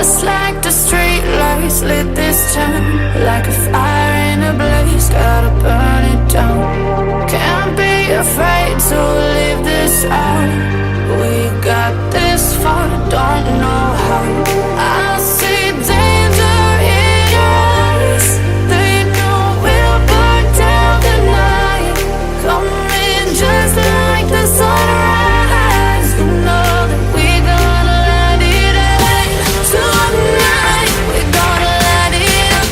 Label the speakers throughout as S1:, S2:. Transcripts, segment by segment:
S1: Just like the street lights lit this town, like a fire in a blaze, gotta burn it down. Can't be afraid to leave this out. We got this far, don't know how. I see danger in your eyes. They know we'll burn down the night. Coming just like the sunrise. You know that we're gonna light it up tonight. We're gonna light it up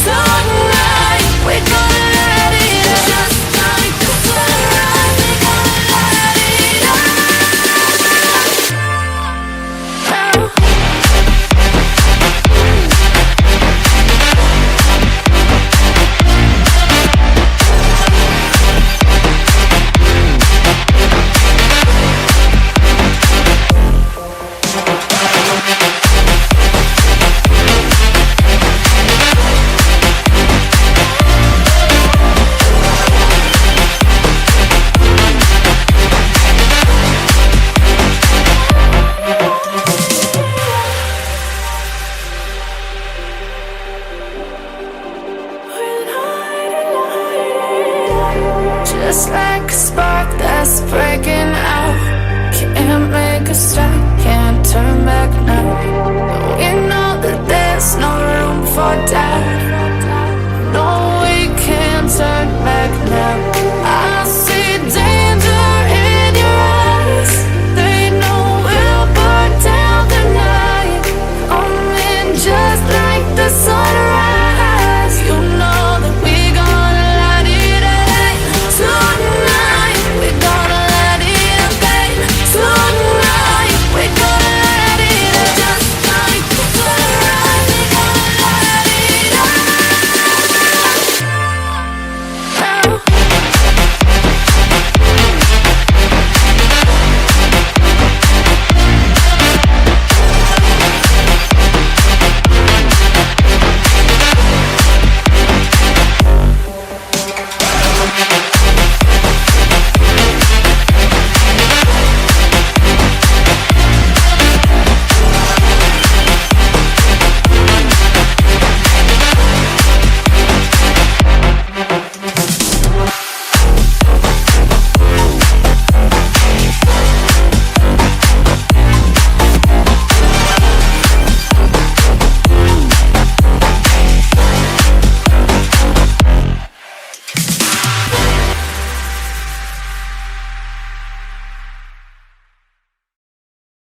S1: tonight. We're gonna light it up just like the sunrise. We're gonna light it up now. Just like a spark that's breaking out, can't make a stop.